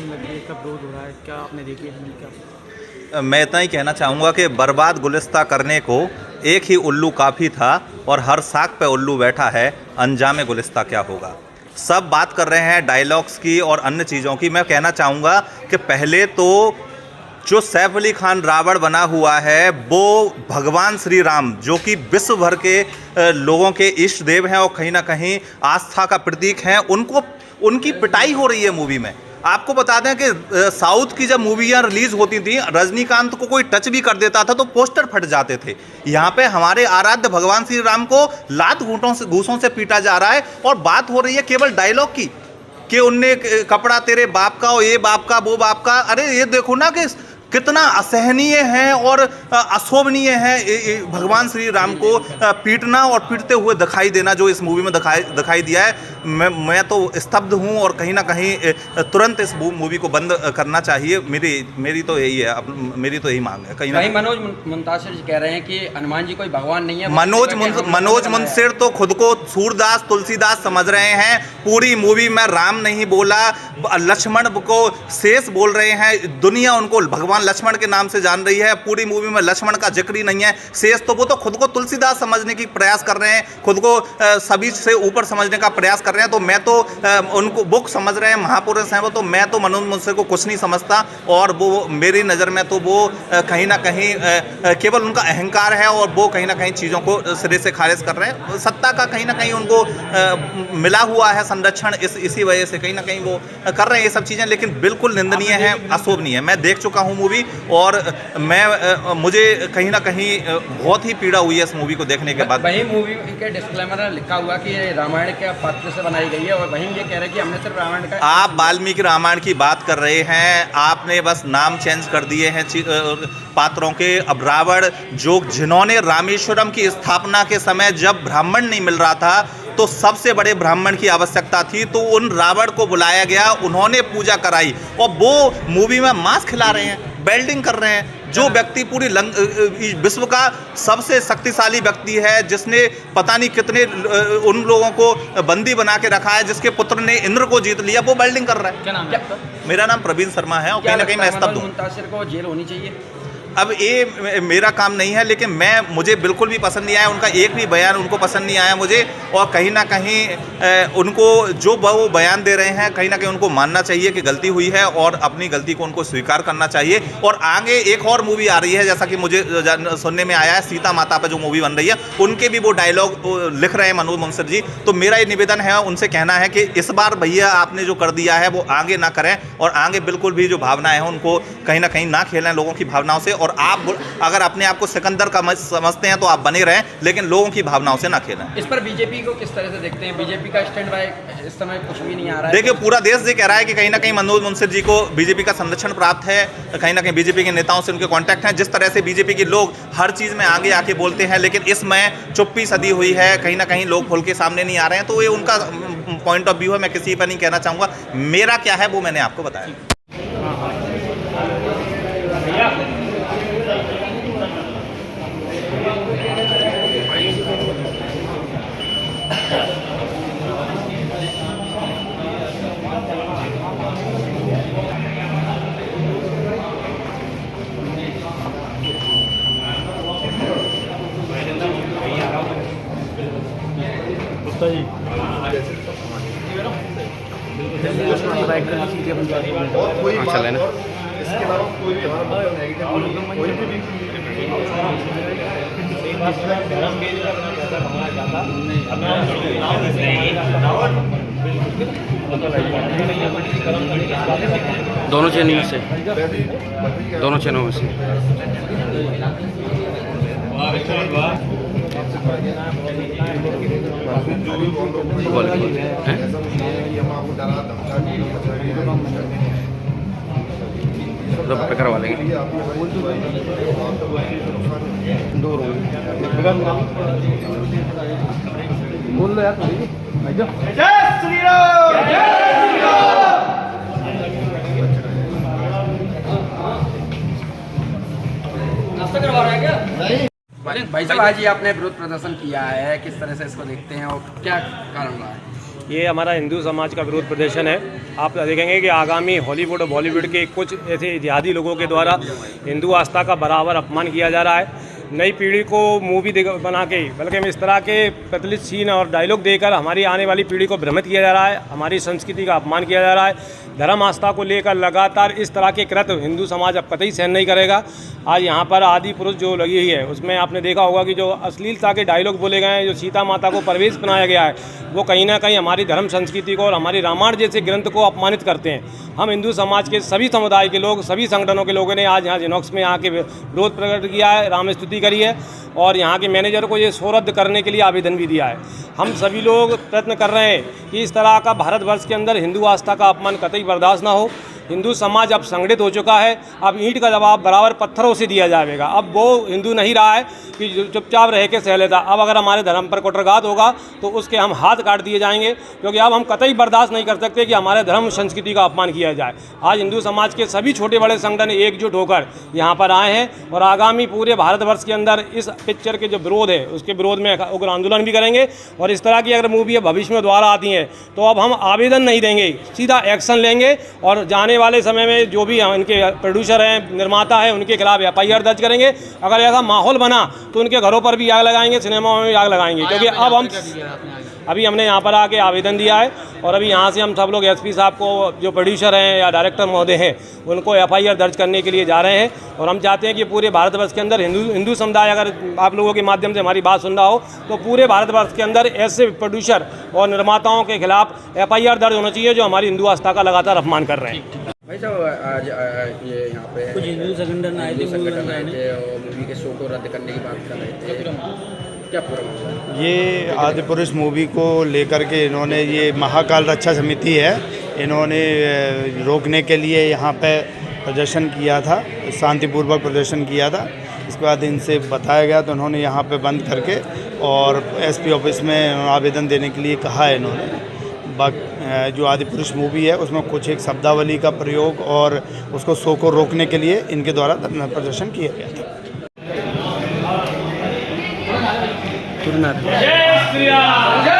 लग रही है, कब विरोध हो रहा है, क्या आपने देखी है फिल्म क्या? मैं इतना ही कहना चाहूँगा कि बर्बाद गुलिस्ता करने को एक ही उल्लू काफ़ी था और हर साख पे उल्लू बैठा है, अंजाम गुलिस्ता क्या होगा। सब बात कर रहे हैं डायलॉग्स की और अन्य चीज़ों की। मैं कहना चाहूँगा कि पहले तो जो सैफ अली खान रावण बना हुआ है वो भगवान श्री राम जो कि विश्व भर के लोगों के इष्ट देव हैं और कहीं ना कहीं आस्था का प्रतीक हैं, उनकी पिटाई हो रही है मूवी में। आपको बता दें कि साउथ की जब मूवियाँ रिलीज होती थी, रजनीकांत को कोई टच भी कर देता था तो पोस्टर फट जाते थे। यहाँ पे हमारे आराध्य भगवान श्री राम को लात घूसों से पीटा जा रहा है और बात हो रही है केवल डायलॉग की कि उनने कपड़ा तेरे बाप का और ये बाप का वो बाप का। अरे ये देखो ना कि कितना असहनीय है और अशोभनीय है भगवान श्री राम को पीटना और पीटते हुए दिखाई देना जो इस मूवी में दिखाई दिया है। मैं तो स्तब्ध हूँ और कहीं ना कहीं तुरंत इस मूवी को बंद करना चाहिए। मेरी तो यही है, मेरी तो यही मांग है। कहीं मनोज मुंताशिर जी कह रहे हैं कि हनुमान जी कोई भगवान नहीं है। मनोज मुंताशिर तो खुद को सूरदास तुलसीदास समझ रहे हैं। पूरी मूवी में राम नहीं बोला, लक्ष्मण को शेष बोल रहे हैं। दुनिया उनको भगवान लक्ष्मण के नाम से जान रही है। पूरी मूवी में लक्ष्मण का जिक्र ही नहीं है। शेष तो वो तो खुद को तुलसीदास समझने की प्रयास कर रहे हैं, खुद को सभी से ऊपर समझने का प्रयास कर रहे हैं। तो मैं तो उनको बुक समझ रहे हैं, महापुरुष हैं वो, तो मैं तो मनोज मुंताशिर को कुछ नहीं समझता। और वो मेरी नज़र में तो वो कहीं ना कहीं केवल उनका अहंकार है और वो कहीं ना कहीं चीज़ों को सिरे से खारिज कर रहे हैं। सत्ता का कहीं ना कहीं उनको मिला हुआ है संरक्षण, इसी वजह से कहीं ना कहीं वो कर रहे हैं ये सब चीज़ें, लेकिन बिल्कुल निंदनीय है, अशोभनीय है। मैं देख चुका हूँ मूवी और मुझे कहीं ना कहीं बहुत ही पीड़ा हुई है इस मूवी को देखने के बाद। वही मूवी के डिस्क्लेमर में लिखा हुआ कि ये रामायण के पात्र से बनाई गई है और वहीं ये कह रहे हैं कि हमने सिर्फ रामायण का। आप वाल्मीकि रामायण की बात कर रहे हैं, आपने बस नाम चेंज कर दिए हैं पात्रों के। अब रावण जिन्होंने रामेश्वरम की स्थापना के समय जब ब्राह्मण नहीं मिल रहा था तो सबसे बड़े ब्राह्मण की आवश्यकता थी, तो उन रावण को बुलाया गया, उन्होंने पूजा कराई और वो मूवी में मांस खिला रहे हैं, वेल्डिंग कर रहे हैं। जो व्यक्ति पूरी विश्व का सबसे शक्तिशाली व्यक्ति है, जिसने पता नहीं कितने उन लोगों को बंदी बना के रखा है, जिसके पुत्र ने इंद्र को जीत लिया, वो वेल्डिंग कर रहा है। क्या नाम है आपका? मेरा नाम प्रवीण शर्मा है और कहीं ना कहीं मैं स्तब्ध हूं। मुंताशिर को जेल होनी चाहिए। अब ये मेरा काम नहीं है, लेकिन मुझे बिल्कुल भी पसंद नहीं आया उनका एक भी बयान, उनको पसंद नहीं आया मुझे। और कहीं ना कहीं उनको जो वो बयान दे रहे हैं कहीं ना कहीं उनको मानना चाहिए कि गलती हुई है और अपनी गलती को उनको स्वीकार करना चाहिए। और आगे एक और मूवी आ रही है, जैसा कि मुझे सुनने में आया है, सीता माता पर जो मूवी बन रही है, उनके भी वो डायलॉग लिख रहे हैं मनोज मुंताशिर जी। तो मेरा ये निवेदन है, उनसे कहना है कि इस बार भैया आपने जो कर दिया है वो आगे ना करें और आगे बिल्कुल भी जो भावनाएं हैं उनको कहीं ना कहीं ना खेलें लोगों की भावनाओं से। और आप अगर अपने आप को सिकंदर का समझते हैं तो आप बने रहें, लेकिन लोगों की भावनाओं से ना खेलें। इस पर बीजेपी को किस तरह से देखते हैं? बीजेपी का स्टैंड बाय इस समय कुछ भी नहीं आ रहा है। देखिए, पूरा देश ये कह रहा है कि कहीं ना कहीं मनोज मुंताशिर जी को बीजेपी का संरक्षण प्राप्त है, कहीं ना कहीं बीजेपी के नेताओं से उनके कांटेक्ट हैं। जिस तरह से बीजेपी के लोग हर चीज़ में आगे आके बोलते हैं, लेकिन इसमें चुप्पी सदी हुई है, कहीं ना कहीं लोग खुल के सामने नहीं आ रहे हैं। तो ये उनका पॉइंट ऑफ व्यू है, मैं किसी पर नहीं कहना चाहूँगा। मेरा क्या है वो मैंने आपको बताया। और कोई बात ना इसके अलावा कोई भी हमारा मतलब नेगेटिव कोई भी दोनों चैनल से, दोनों चैनलों में से करवा लेंगे। बोल लो यार, जय श्री राम, जय श्री राम। नाश्ता करवा रहा है क्या? भाई साहब, आज ही आपने विरोध प्रदर्शन किया है, किस तरह से इसको देखते हैं और क्या कारण रहा है? ये हमारा हिंदू समाज का विरोध प्रदर्शन है। आप देखेंगे कि आगामी हॉलीवुड और बॉलीवुड के कुछ ऐसे जिहादी लोगों के द्वारा हिंदू आस्था का बराबर अपमान किया जा रहा है। नई पीढ़ी को मूवी बना के, बल्कि इस तरह के प्रचलित सीन और डायलॉग देकर हमारी आने वाली पीढ़ी को भ्रमित किया जा रहा है, हमारी संस्कृति का अपमान किया जा रहा है। धर्म आस्था को लेकर लगातार इस तरह के कृत्य हिंदू समाज अब कतई सहन नहीं करेगा। आज यहाँ पर आदि पुरुष जो लगी हुई है, उसमें आपने देखा होगा कि जो अश्लीलता के डायलॉग बोले गए हैं, जो सीता माता को परवेश बनाया गया है, वो कहीं ना कहीं हमारी धर्म संस्कृति को और हमारी रामायण जैसे ग्रंथ को अपमानित करते हैं। हम हिंदू समाज के सभी समुदाय के लोग, सभी संगठनों के लोगों ने आज यहाँ जिनॉक्स में आके विरोध प्रकट किया है, राम स्तुति करी है और यहाँ के मैनेजर को ये शो रद्द करने के लिए आवेदन भी दिया है। हम सभी लोग प्रयत्न कर रहे हैं कि इस तरह का भारतवर्ष के अंदर हिंदू आस्था का अपमान कतई बर्दाश्त ना हो। हिंदू समाज अब संगठित हो चुका है। अब ईंट का जवाब बराबर पत्थरों से दिया जाएगा। अब वो हिंदू नहीं रहा है कि चुपचाप रह के सह लेता। अब अगर हमारे धर्म पर कुटरघात होगा तो उसके हम हाथ काट दिए जाएंगे, क्योंकि अब हम कतई बर्दाश्त नहीं कर सकते कि हमारे धर्म संस्कृति का अपमान किया जाए। आज हिंदू समाज के सभी छोटे बड़े संगठन एकजुट होकर यहाँ पर आए हैं और आगामी पूरे भारतवर्ष के अंदर इस पिक्चर के जो विरोध है उसके विरोध में उग्र आंदोलन भी करेंगे। और इस तरह की अगर मूवी भविष्य में दोबारा आती हैं तो अब हम आवेदन नहीं देंगे, सीधा एक्शन लेंगे और जाने वाले समय में जो भी इनके प्रोड्यूसर हैं, निर्माता हैं, उनके खिलाफ FIR दर्ज करेंगे। अगर ऐसा माहौल बना तो उनके घरों पर भी आग लगाएंगे, सिनेमाओं में भी आग लगाएंगे। क्योंकि अब हम अभी हमने यहाँ पर आके आवेदन दिया है और अभी यहाँ से हम सब लोग SP साहब को, जो प्रोड्यूसर हैं या डायरेक्टर महोदय हैं, उनको FIR दर्ज करने के लिए जा रहे हैं। और हम चाहते हैं कि पूरे भारतवर्ष के अंदर हिंदू समुदाय, अगर आप लोगों के माध्यम से हमारी बात सुन रहा हो, तो पूरे भारतवर्ष के अंदर ऐसे प्रोड्यूसर और निर्माताओं के खिलाफ FIR दर्ज होना चाहिए जो हमारी हिंदू आस्था का लगातार अपमान कर रहे हैं। भाई साहब, आज ये यहाँ पे कुछ हिंदू संगठन आए थे और मूवी के शो को रद्द करने की बात कर रहे थे, क्या पूरा मामला? ये आदि पुरुष मूवी को लेकर के इन्होंने, ये महाकाल रक्षा समिति है, इन्होंने रोकने के लिए यहाँ पे प्रदर्शन किया था, शांतिपूर्वक प्रदर्शन किया था। इसके बाद इनसे बताया गया तो उन्होंने यहाँ पे बंद करके और SP ऑफिस में आवेदन देने के लिए कहा है इन्होंने। जो आदि पुरुष मूवी है उसमें कुछ एक शब्दावली का प्रयोग और उसको शो को रोकने के लिए इनके द्वारा धरना प्रदर्शन किया गया था। जय श्री राम।